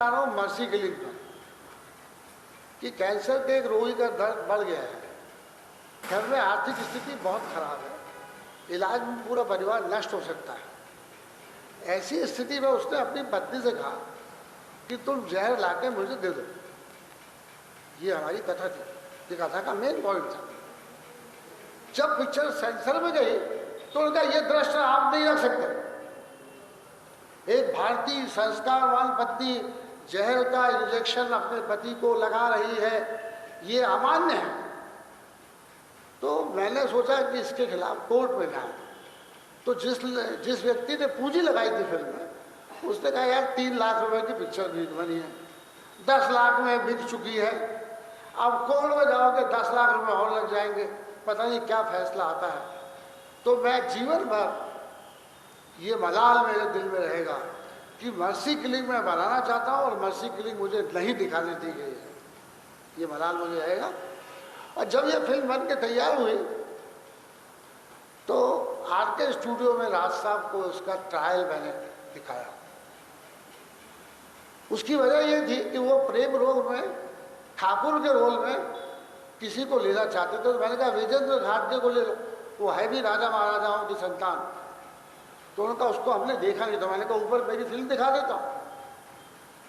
रहा हूँ mercy killing पर कि कैंसर के एक रोगी का दर्द बढ़ गया है। घर में आर्थिक स्थिति बहुत खराब है, इलाज में पूरा परिवार नष्ट हो सकता है। ऐसी स्थिति में उसने अपनी पत्नी से कहा कि तुम जहर लाके मुझे दे दो। ये हमारी कथा थी, ये कथा का मेन पॉइंट था। जब पिक्चर सेंसर में गई तो उनका ये दृश्य आप नहीं रख सकते। एक भारतीय संस्कारवान पत्नी जहर का इंजेक्शन अपने पति को लगा रही है, ये अमान्य है। तो मैंने सोचा कि इसके खिलाफ कोर्ट में जाए। तो जिस व्यक्ति ने पूंजी लगाई थी फिल्म में, उसने कहा यार 3 लाख रुपए की पिक्चर बनी है, 10 लाख में बिक चुकी है, अब कोर्ट में जाओगे 10 लाख रुपए और लग जाएंगे, पता नहीं क्या फैसला आता है। तो मैं जीवन भर ये मलाल मेरे दिल में रहेगा कि मर्सी किलिंग मैं बनाना चाहता हूँ और मर्सी किलिंग मुझे नहीं दिखाने दी गई है, ये मलाल मुझे रहेगा। और जब ये फिल्म बन के तैयार हुई तो आरके स्टूडियो में राज साहब को उसका ट्रायल मैंने दिखाया। उसकी वजह ये थी कि वो प्रेम रोग में ठाकुर के रोल में किसी को लेना चाहते थे। तो मैंने कहा विजेंद्र घाटगे को ले लो, वो है भी राजा महाराजाओं की संतान। तो उन्होंने कहा उसको हमने देखा नहीं। तो मैंने कहा ऊपर मेरी फिल्म दिखा देता हूँ।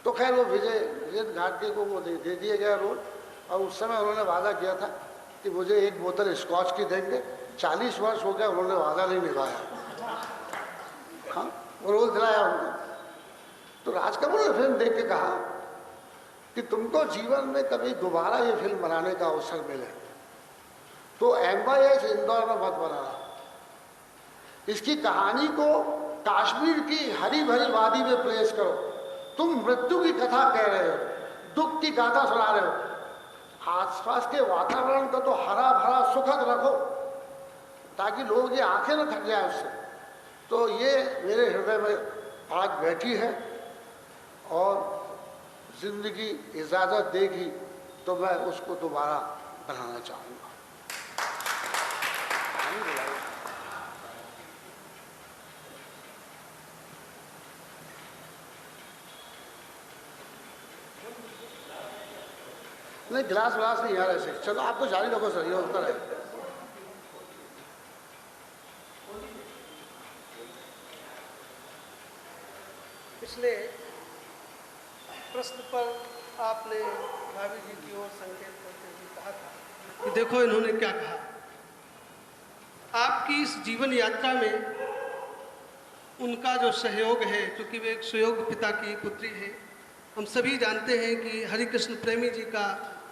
तो खैर वो विजेंद्र घाटगे को वो दे दिया गया रोल। और उस समय उन्होंने वादा किया था कि मुझे 1 बोतल स्कॉच की देंगे। 40 वर्ष हो गया, उन्होंने वादा नहीं निभाया। हाँ, वो रोल दिलाया उनको। तो राज कपूर ने फिल्म देख के कहा कि तुमको जीवन में कभी दोबारा ये फिल्म बनाने का अवसर मिले तो MYS इंदौर में मत बनाना। इसकी कहानी को कश्मीर की हरी भरी वादी में प्लेस करो। तुम मृत्यु की कथा कह रहे हो, दुख की गाथा सुना रहे हो। आसपास के वातावरण को तो हरा भरा सुखद रखो ताकि लोगों की आंखें न थक जाए उससे। तो ये मेरे हृदय में आज बैठी है और जिंदगी इजाज़त देगी तो मैं उसको दोबारा बनाना चाहूँगा। नहीं, गिलास विलास नहीं यार ऐसे। चलो आप तो जारी रखो सर, ये उत्तर है। पिछले प्रश्न पर आपने भाभी जी की ओर संकेत करते हुए कहा था कि देखो इन्होंने क्या कहा। आपकी इस जीवन यात्रा में उनका जो सहयोग है, क्योंकि वे एक सुयोग्य पिता की पुत्री है। हम सभी जानते हैं कि हरिकृष्ण प्रेमी जी का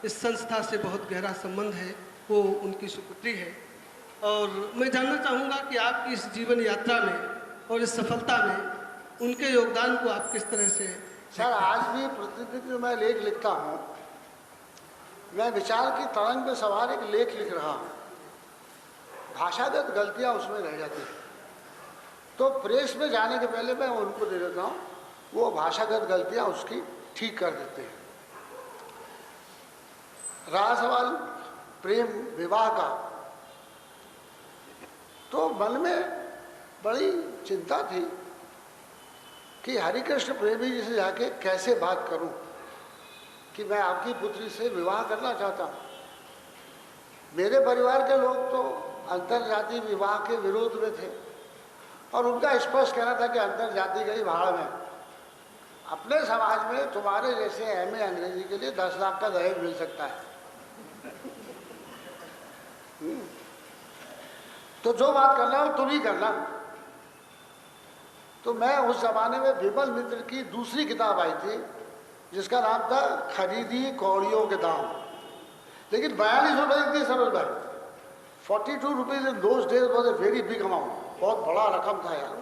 इस संस्था से बहुत गहरा संबंध है, वो उनकी सुपुत्री है। और मैं जानना चाहूँगा कि आपकी इस जीवन यात्रा में और इस सफलता में उनके योगदान को आप किस तरह से। सर, आज भी प्रतिदिन जो मैं लेख लिखता हूँ, मैं विचार की तरंग में सवार एक लेख लिख रहा हूँ। भाषागत गलतियाँ उसमें रह जाती हैं, तो प्रेस में जाने के पहले मैं उनको दे देता हूँ, वो भाषागत गलतियाँ उसकी ठीक कर देते हैं। रहा सवाल प्रेम विवाह का, तो मन में बड़ी चिंता थी कि हरिकृष्ण प्रेमी जी से जाके कैसे बात करूं कि मैं आपकी पुत्री से विवाह करना चाहता हूं। मेरे परिवार के लोग तो अंतरजातीय विवाह के विरोध में थे और उनका स्पष्ट कहना था कि अंतरजातीय गई भाड़ में। अपने समाज में तुम्हारे जैसे MA अंग्रेजी के लिए 10 लाख का दहेज मिल सकता है। तो जो बात करना हो तुम ही करना। तो मैं उस जमाने में विमल मित्र की दूसरी किताब आई थी जिसका नाम था खरीदी कौड़ियों के दाम, लेकिन 42 रुपये की सरोज भाई। 42 rupees in those days was a very big amount, बहुत बड़ा रकम था यार।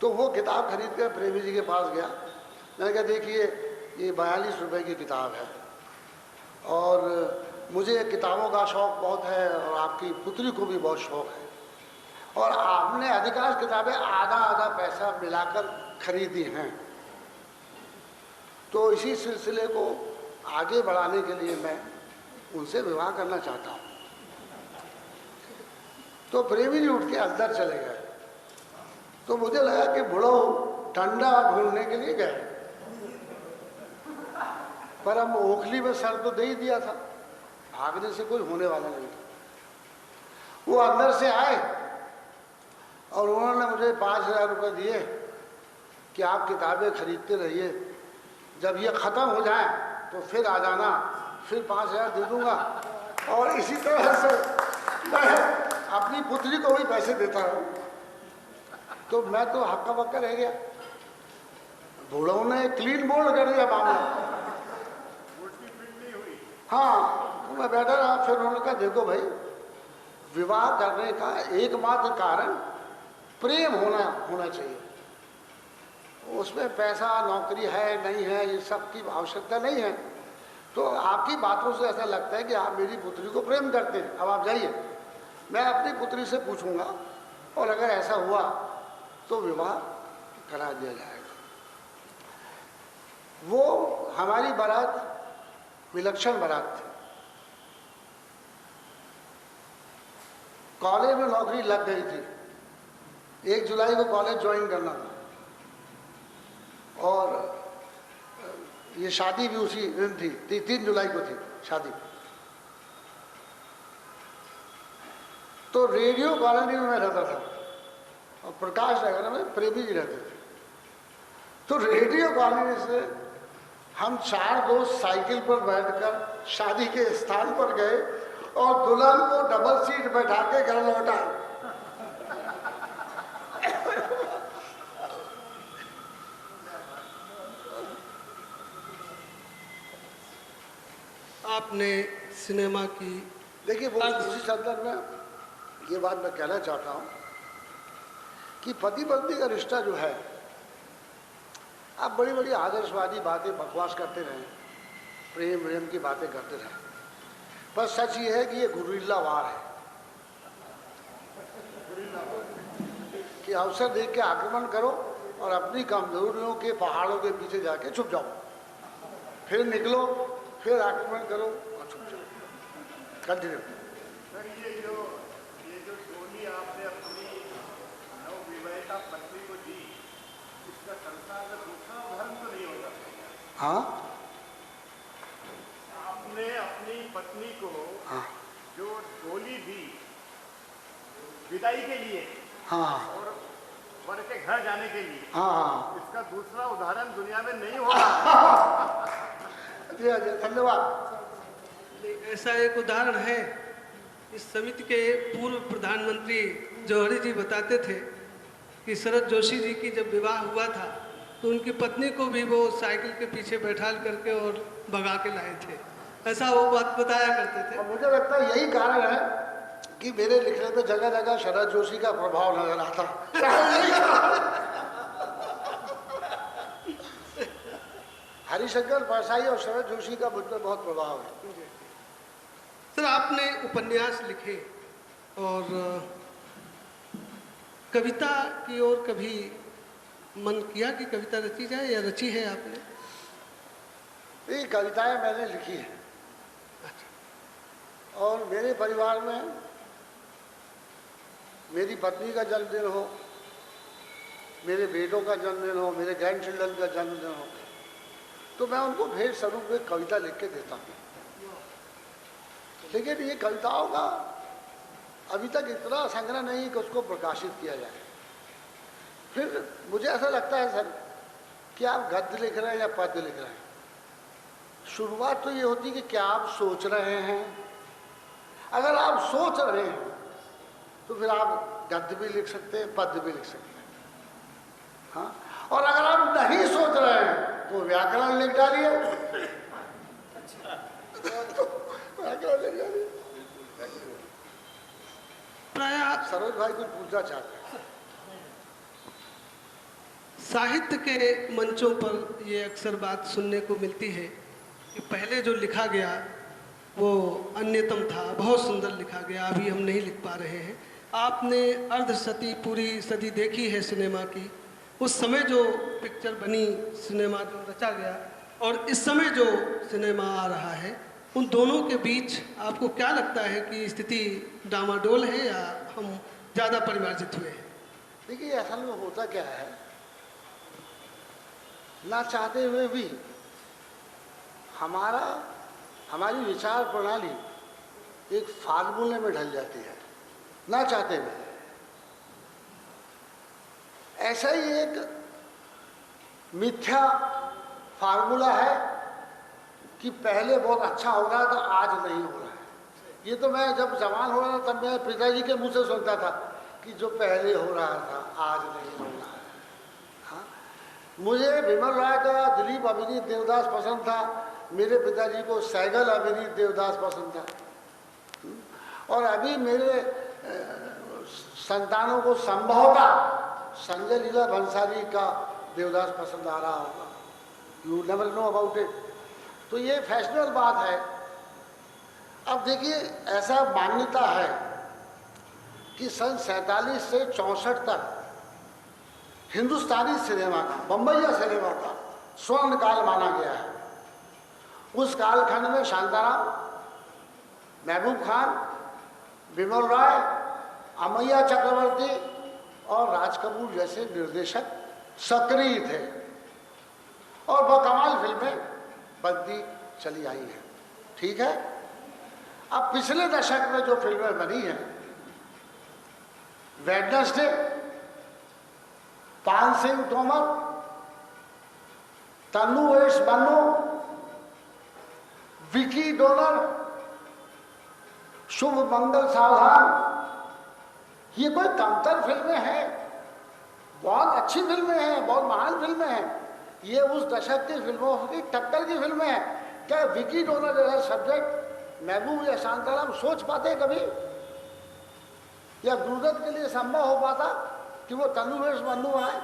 तो वो किताब खरीद कर प्रेमी जी के पास गया। मैंने कहा देखिए ये 42 रुपये की किताब है और मुझे किताबों का शौक़ बहुत है और आपकी पुत्री को भी बहुत शौक़ है और आपने अधिकांश किताबें आधा आधा पैसा मिलाकर खरीदी हैं। तो इसी सिलसिले को आगे बढ़ाने के लिए मैं उनसे विवाह करना चाहता हूँ। तो प्रेमी जी उठ के अंदर चले गए। तो मुझे लगा कि बुढ़ो ठंडा ढूंढने के लिए गए। पर हम ओखली में सर तो दे ही दिया था, भागने से कोई होने वाला नहीं था। वो अंदर से आए और उन्होंने मुझे 5,000 रुपये दिए कि आप किताबें खरीदते रहिए, जब ये ख़त्म हो जाए तो फिर आ जाना, फिर 5,000 दे दूँगा। और इसी तरह से मैं अपनी पुत्री को भी पैसे देता रहूँ। तो मैं तो हक्का बक्का रह गया। बूढ़ों ने क्लीन बोल्ड कर दिया मामला। हाँ, तो मैं बैठा रहा। फिर उन्होंने कहा देखो भाई, विवाह करने का एकमात्र कारण प्रेम होना चाहिए। उसमें पैसा नौकरी है नहीं है ये सब की आवश्यकता नहीं है। तो आपकी बातों से ऐसा लगता है कि आप मेरी पुत्री को प्रेम करते हैं। अब आप जाइए, मैं अपनी पुत्री से पूछूंगा और अगर ऐसा हुआ तो विवाह करा दिया जाएगा। वो हमारी बारात विलक्षण बारात थी। कॉलेज में नौकरी लग गई थी, 1 जुलाई को कॉलेज ज्वाइन करना था और ये शादी भी उसी दिन थी, 3 जुलाई को थी शादी। तो रेडियो कॉलोनी में मैं रहता था और प्रकाश नगर में प्रेमी जी रहते थे। तो रेडियो कॉलोनी से हम 4 दोस्त साइकिल पर बैठकर शादी के स्थान पर गए और दुल्हन को डबल सीट बैठा के घर लौटा। आपने सिनेमा की देखिए वो इसी संदर्भ में ये बात मैं कहना चाहता हूँ कि पति पत्नी का रिश्ता जो है, आप बड़ी बड़ी आदर्शवादी बातें बकवास करते रहें, प्रेम प्रेम की बातें करते रहें, पर सच ये है कि ये गुरिल्ला वार है कि अवसर देख के आक्रमण करो और अपनी कमजोरियों के पहाड़ों के पीछे जाके छुप जाओ, फिर निकलो, फिर आक्रमण करो और छुप जाओ। कंटिन्यू। सर ये जो डोली आपने अपनी नवविवाहिता पत्नी को दी, इसका संसार में दूसरा उदाहरण तो नहीं होगा? हाँ, आपने अपनी पत्नी को हाँ, जो डोली दी विदाई के लिए, हाँ, और वर के घर जाने के लिए, हाँ, इसका दूसरा उदाहरण दुनिया में नहीं होगा। जी धन्यवाद। ऐसा एक उदाहरण है, इस समिति के पूर्व प्रधानमंत्री जौहरी जी बताते थे कि शरद जोशी जी की जब विवाह हुआ था तो उनकी पत्नी को भी वो साइकिल के पीछे बैठा करके और भगा के लाए थे। ऐसा वो बात बताया करते थे। और मुझे लगता है यही कारण है कि मेरे लिखने पे जगह जगह शरद जोशी का प्रभाव नजर आता। हरिशंकर परसाई और शरद जोशी का मुझ पर बहुत प्रभाव है। सर, आपने उपन्यास लिखे और कविता की ओर कभी मन किया कि कविता रची जाए, या रची है आपने? ये कविताएं मैंने लिखी हैं और मेरे परिवार में मेरी पत्नी का जन्मदिन हो, मेरे बेटों का जन्मदिन हो, मेरे ग्रैंड चिल्ड्रन का जन्मदिन हो, तो मैं उनको भेंट स्वरूप में कविता लिख के देता हूँ। लेकिन ये कविताओं का अभी तक इतना संग्रह नहीं कि उसको प्रकाशित किया जाए। फिर मुझे ऐसा लगता है सर कि आप गद्य लिख रहे हैं या पद्य लिख रहे हैं, शुरुआत तो ये होती है कि क्या आप सोच रहे हैं। अगर आप सोच रहे हैं तो फिर आप गद्य भी लिख सकते हैं, पद्य भी लिख सकते हैं। हाँ, और अगर आप नहीं सोच रहे हैं तो व्याकरण लिख डालिए। व्याकरण लिख डालिए। प्राय सरोज भाई कुछ पूछना चाहते हैं। साहित्य के मंचों पर ये अक्सर बात सुनने को मिलती है कि पहले जो लिखा गया वो अन्यतम था, बहुत सुंदर लिखा गया, अभी हम नहीं लिख पा रहे हैं। आपने अर्धशती पूरी सदी देखी है सिनेमा की। उस समय जो पिक्चर बनी, सिनेमा जो रचा गया, और इस समय जो सिनेमा आ रहा है, उन दोनों के बीच आपको क्या लगता है कि स्थिति डामाडोल है या हम ज़्यादा परिमार्जित हुए हैं? देखिए असल में होता क्या है, ना चाहते हुए भी हमारी विचार प्रणाली एक फार्मूले में ढल जाती है, ना चाहते हुए। ऐसा ही एक मिथ्या फार्मूला है कि पहले बहुत अच्छा हो रहा था, आज नहीं हो रहा है। ये तो मैं जब जवान हो रहा था तब मैं पिताजी के मुंह से सुनता था कि जो पहले हो रहा था आज नहीं हो रहा है। हाँ, मुझे विमल राय का दिलीप अभिनीत देवदास पसंद था, मेरे पिताजी को सैगल अभिनीत देवदास पसंद था। और अभी मेरे संतानों को संभवतः संजय लीला भंसाली का देवदास पसंद आ रहा होगा। You never know about it. तो ये फैशनेबल बात है। अब देखिए, ऐसा मान्यता है कि सन 47 से 64 तक हिंदुस्तानी सिनेमा का, बम्बईया सिनेमा का स्वर्ण काल माना गया है। उस कालखंड में शांताराम, महबूब खान, विमल राय, अमैया चक्रवर्ती और राज कपूर जैसे निर्देशक सक्रिय थे और बकमाल फिल्में बनती चली आई हैं। ठीक है, अब पिछले दशक में जो फिल्में बनी हैं, वेडनेसडे, पान सिंह तोमर, तन्नू वेश बन्नू, विकी डोनर, शुभ मंगल सावधान, ये कोई कमतर फिल्में हैं? बहुत अच्छी फिल्में हैं, बहुत महान फिल्में हैं। ये उस दशक की फिल्मों की टक्कर की फिल्में हैं। क्या विकी डोनर जैसा सब्जेक्ट महबूब या शांताराम सोच पाते कभी, या गुरुदत्त के लिए संभव हो पाता कि वो तनुवेश बन्नू आए?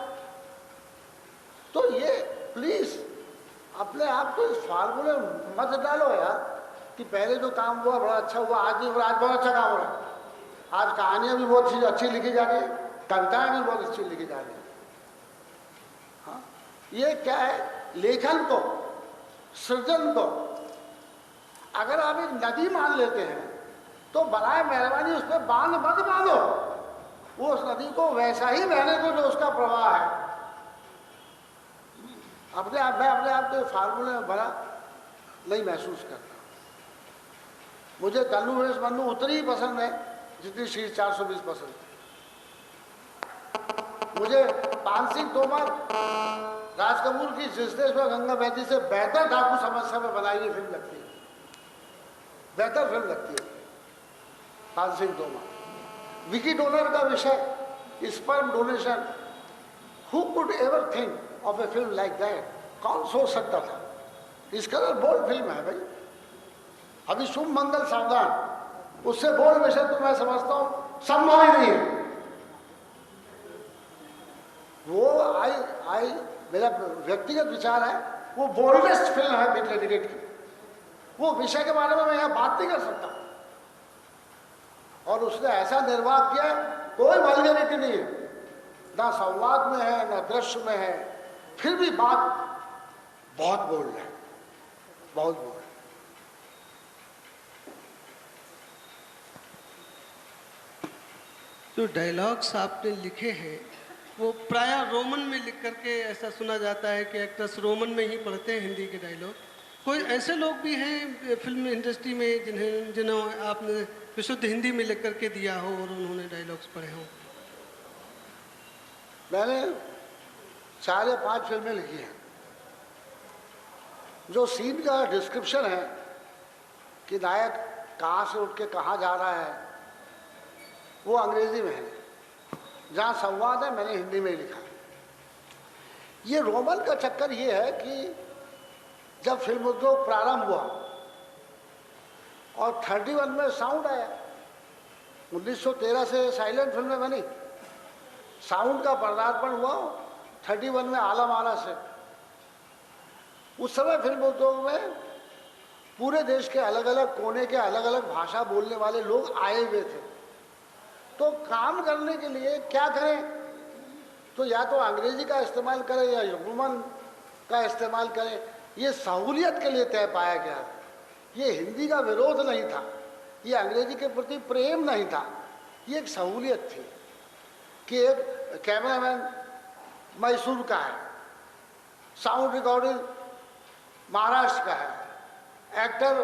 तो ये प्लीज अपने आप को इस फार्मूले मत डालो यार कि पहले जो काम हुआ बड़ा अच्छा हुआ, आज नहीं, आज बहुत अच्छा काम हो रहा है। आज कहानियां भी बहुत अच्छी लिखी जा रही है, कविताएं भी बहुत अच्छी लिखी जा रही है। हाँ, ये क्या है, लेखन को, सृजन को अगर आप एक नदी मान लेते हैं तो बराए मेहरबानी उस पर बांध मत बांधो, वो उस नदी को वैसा ही बहने दो जो उसका प्रवाह है। मैं अपने आप को फार्मूले में बड़ा नहीं महसूस करता। मुझे तन्नू वेश बन्नू उतनी ही पसंद है जितनी शीर्ष 420 पसंद है। मुझे पान सिंह तोमर, राज कपूर की जिस देश में गंगा बहती से बेहतर डाकू समस्या में बनाई हुई फिल्म लगती है, बेहतर फिल्म लगती है पान सिंह तोमर। विकी डोनर का विषय sperm donation, who could ever think of A film like that? कौन सोच सकता था? इस कदर बोल्ड फिल्म है भाई। अभी शुभ मंगल सावधान, उससे बोल्ड विषय तो मैं समझता हूं संभव ही नहीं है। वो मेरा व्यक्तिगत विचार है, वो बोल्डेस्ट फिल्म है बिग डेडिकेट की। वो विषय के बारे में मैं यहां बात नहीं कर सकता। और उसने ऐसा निर्वाह किया, कोई वल्गैरिटी नहीं है, ना संवाद में है ना दृश्य में है, फिर भी बात बहुत बोल्ड है, बहुत बोल्ड। जो डायलॉग्स आपने लिखे हैं वो प्रायः रोमन में लिख करके ऐसा सुना जाता है कि एक्टर्स रोमन में ही पढ़ते हैं हिंदी के डायलॉग। कोई ऐसे लोग भी हैं फिल्म इंडस्ट्री में जिन्हें आपने विशुद्ध हिंदी में लिख करके दिया हो और उन्होंने डायलॉग्स पढ़े हों? मैंने 4 या 5 फिल्में लिखी हैं। जो सीन का डिस्क्रिप्शन है कि नायक कहाँ से उठ के कहाँ जा रहा है, वो अंग्रेजी में है। जहाँ संवाद है मैंने हिंदी में ही लिखा। ये रोमन का चक्कर ये है कि जब फिल्म उद्योग प्रारंभ हुआ और 31 में साउंड आया, 1913 से साइलेंट फिल्में बनी, साउंड का पदार्पण हुआ 31 में आलम आरा से। उस समय फिल्म उद्योग में पूरे देश के अलग अलग कोने के अलग अलग भाषा बोलने वाले लोग आए हुए थे। तो काम करने के लिए क्या करें, तो या तो अंग्रेजी का इस्तेमाल करें या रोमन का इस्तेमाल करें। ये सहूलियत के लिए तय पाया गया। ये हिंदी का विरोध नहीं था, ये अंग्रेजी के प्रति प्रेम नहीं था, ये एक सहूलियत थी कि एक कैमरामैन मैसूर का है, साउंड रिकॉर्डिंग महाराष्ट्र का है, एक्टर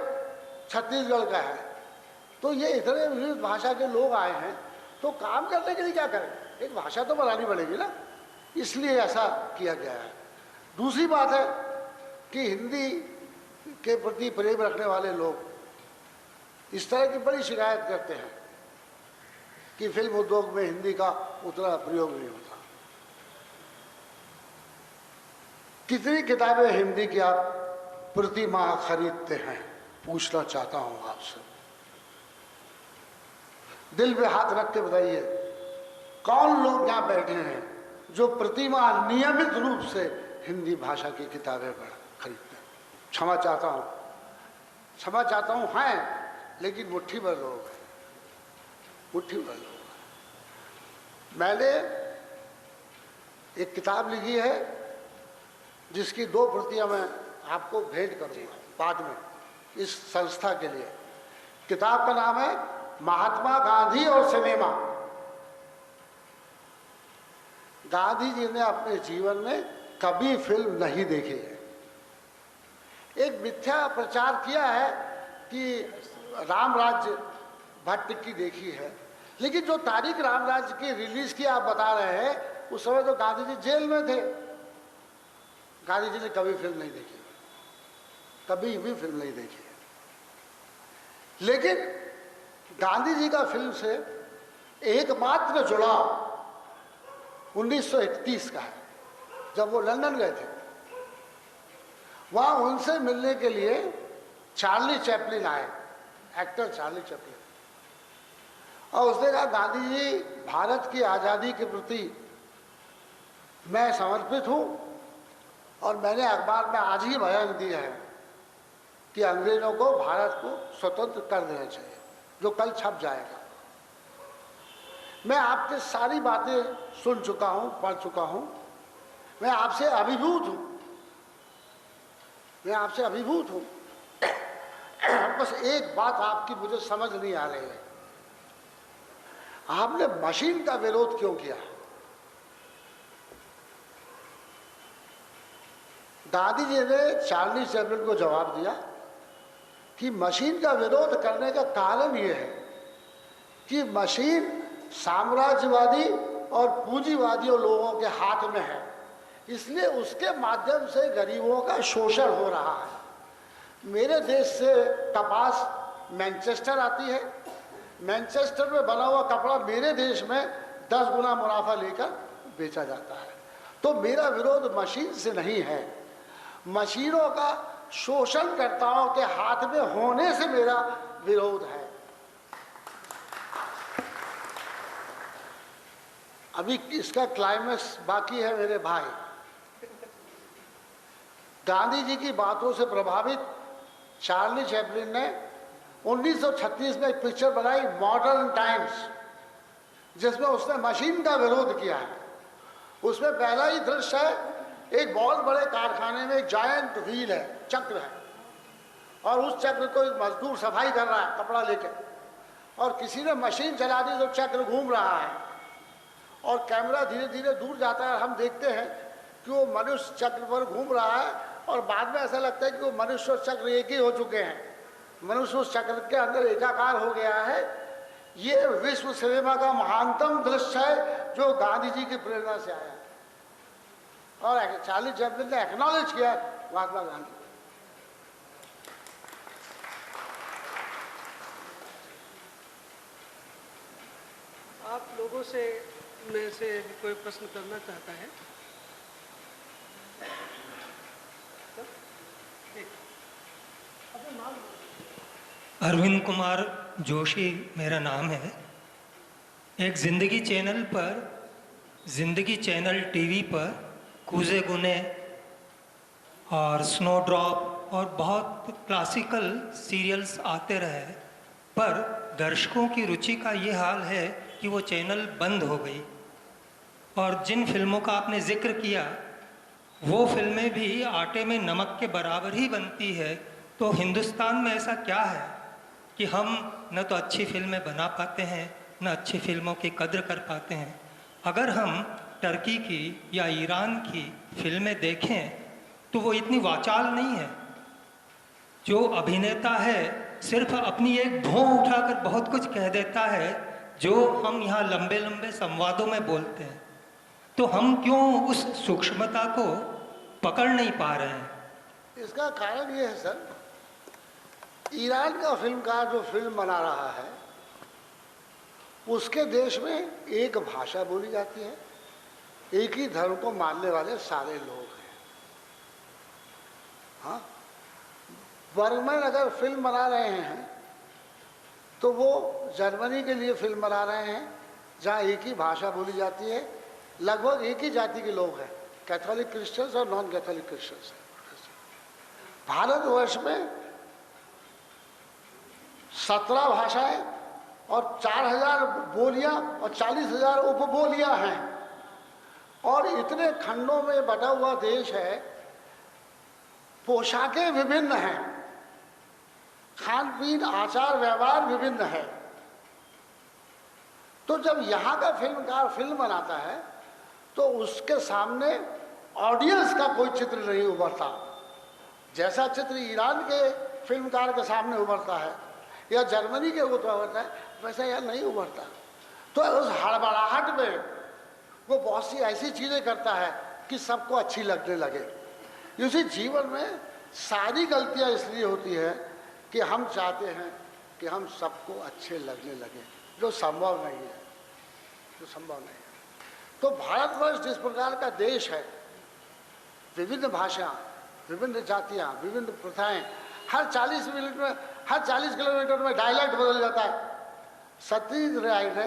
छत्तीसगढ़ का है। तो ये इतने विविध भाषा के लोग आए हैं, तो काम करने के लिए क्या करें, एक भाषा तो बनानी पड़ेगी ना, इसलिए ऐसा किया गया है। दूसरी बात है कि हिंदी के प्रति प्रेम रखने वाले लोग इस तरह की बड़ी शिकायत करते हैं कि फिल्म उद्योग में हिंदी का उतना प्रयोग नहीं होता। कितनी किताबें हिंदी की आप प्रति माह खरीदते हैं, पूछना चाहता हूं आपसे। दिल पे हाथ रख के बताइए, कौन लोग यहाँ बैठे हैं जो प्रति माह नियमित रूप से हिंदी भाषा की किताबें खरीदते हैं? क्षमा चाहता हूं, हैं, लेकिन मुट्ठी भर लोग हैं, मुट्ठी भर लोग हैं। मैंने एक किताब लिखी है जिसकी 2 प्रतियां मैं आपको भेंट करूंगा बाद में इस संस्था के लिए। किताब का नाम है महात्मा गांधी और सिनेमा। गांधी जी ने अपने जीवन में कभी फिल्म नहीं देखी है। एक मिथ्या प्रचार किया है कि राम राज्य भट्ट की देखी है, लेकिन जो तारीख राम राज्य की रिलीज की आप बता रहे हैं, उस समय तो गांधी जी जेल में थे। गांधी जी ने कभी फिल्म नहीं देखी, कभी भी फिल्म नहीं देखी है। लेकिन गांधी जी का फिल्म से एकमात्र जुड़ाव 1931 का है, जब वो लंदन गए थे। वहां उनसे मिलने के लिए चार्ली चैपलिन आए, एक्टर चार्ली चैपलिन, और उसने कहा गांधी जी, भारत की आज़ादी के प्रति मैं समर्पित हूं और मैंने अखबार में आज ही बयान दिया है कि अंग्रेजों को भारत को स्वतंत्र कर देना चाहिए, जो कल छप जाएगा। मैं आपके सारी बातें सुन चुका हूं, पढ़ चुका हूं, मैं आपसे अभिभूत हूं, मैं आपसे अभिभूत हूं। बस एक बात आपकी मुझे समझ नहीं आ रही है, आपने मशीन का विरोध क्यों किया? गांधी जी ने चार्ली चैपलिन को जवाब दिया कि मशीन का विरोध करने का कारण यह है कि मशीन साम्राज्यवादी और पूंजीवादियों लोगों के हाथ में है, इसलिए उसके माध्यम से गरीबों का शोषण हो रहा है। मेरे देश से कपास मैनचेस्टर आती है, मैनचेस्टर में बना हुआ कपड़ा मेरे देश में 10 गुना मुनाफा लेकर बेचा जाता है। तो मेरा विरोध मशीन से नहीं है, मशीनों का शोषणकर्ताओं के हाथ में होने से मेरा विरोध है। अभी इसका क्लाइमेक्स बाकी है मेरे भाई। गांधी जी की बातों से प्रभावित चार्ली चैपलिन ने 1936 में एक पिक्चर बनाई मॉडर्न टाइम्स, जिसमें उसने मशीन का विरोध किया है। उसमें पहला ही दृश्य है, एक बहुत बड़े कारखाने में एक जायंट व्हील है, चक्र है, और उस चक्र को एक मजदूर सफाई कर रहा है कपड़ा लेके, और किसी ने मशीन चला दी तो चक्र घूम रहा है, और कैमरा धीरे धीरे दूर जाता है। हम देखते हैं कि वो मनुष्य चक्र पर घूम रहा है, और बाद में ऐसा लगता है कि वो मनुष्य और चक्र एक ही हो चुके हैं, मनुष्य उस चक्र के अंदर एकाकार हो गया है। ये विश्व सिनेमा का महानतम दृश्य है जो गांधी जी की प्रेरणा से आया, और चार्ली चैपलिन ने एक्नॉलेज किया महात्मा गांधी। आप लोगों से में से कोई प्रश्न करना चाहता है? अरविंद कुमार जोशी मेरा नाम है। एक ज़िंदगी चैनल पर, ज़िंदगी चैनल टीवी पर कूजे गुने और स्नो ड्रॉप और बहुत क्लासिकल सीरियल्स आते रहे, पर दर्शकों की रुचि का ये हाल है कि वो चैनल बंद हो गई। और जिन फिल्मों का आपने जिक्र किया वो फिल्में भी आटे में नमक के बराबर ही बनती है। तो हिंदुस्तान में ऐसा क्या है कि हम न तो अच्छी फिल्में बना पाते हैं, न अच्छी फिल्मों की कद्र कर पाते हैं? अगर हम टर्की की या ईरान की फिल्में देखें तो वो इतनी वाचाल नहीं है। जो अभिनेता है सिर्फ अपनी एक भौं उठाकर बहुत कुछ कह देता है जो हम यहाँ लंबे लंबे संवादों में बोलते हैं, तो हम क्यों उस सूक्ष्मता को पकड़ नहीं पा रहे हैं? इसका कारण ये है सर, ईरान का फिल्मकार जो फिल्म बना रहा है उसके देश में एक भाषा बोली जाती है, एक ही धर्म को मानने वाले सारे लोग हैं। हाँ, बर्मन अगर फिल्म बना रहे हैं तो वो जर्मनी के लिए फिल्म बना रहे हैं जहाँ एक ही भाषा बोली जाती है, लगभग एक ही जाति के लोग हैं, कैथोलिक क्रिश्चियंस और नॉन कैथोलिक क्रिश्चियंस हैं। भारतवर्ष में 17 भाषाएं और 4000 बोलियां और 40,000 उपबोलियां हैं, और इतने खंडों में बटा हुआ देश है। पोशाकें विभिन्न हैं, खान पीन आचार व्यवहार विभिन्न है। तो जब यहाँ का फिल्मकार फिल्म बनाता है तो उसके सामने ऑडियंस का कोई चित्र नहीं उभरता। जैसा चित्र ईरान के फिल्मकार के सामने उभरता है या जर्मनी के उभरता है, वैसा यहाँ नहीं उभरता। तो उस हड़बड़ाहट में वो बहुत सी ऐसी चीज़ें करता है कि सबको अच्छी लगने लगे। इसी जीवन में सारी गलतियाँ इसलिए होती है कि हम चाहते हैं कि हम सबको अच्छे लगने लगे, जो संभव नहीं है, जो संभव नहीं है। तो भारतवर्ष जिस प्रकार का देश है, विभिन्न भाषा, विभिन्न जातियाँ, विभिन्न प्रथाएं, हर 40 मिनट में, हर 40 किलोमीटर में डायलेक्ट बदल जाता है। सत्यजीत राय ने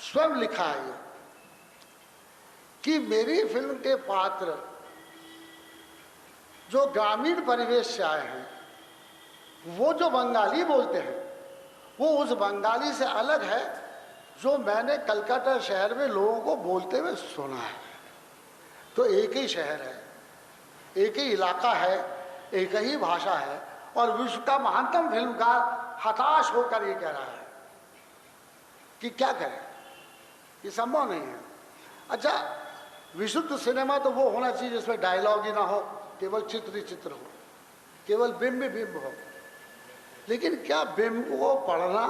स्वयं लिखा है ये कि मेरी फिल्म के पात्र जो ग्रामीण परिवेश से आए हैं, वो जो बंगाली बोलते हैं वो उस बंगाली से अलग है जो मैंने कलकत्ता शहर में लोगों को बोलते हुए सुना है। तो एक ही शहर है, एक ही इलाका है, एक ही भाषा है, और विश्व का महानतम फिल्मकार हताश होकर ये कह रहा है कि क्या करें, ये संभव नहीं है। अच्छा, विशुद्ध सिनेमा तो वो होना चाहिए जिसमें डायलॉग ही ना हो, केवल चित्र ही चित्र हो, केवल बिंब बिंब हो। लेकिन क्या बिंब को पढ़ना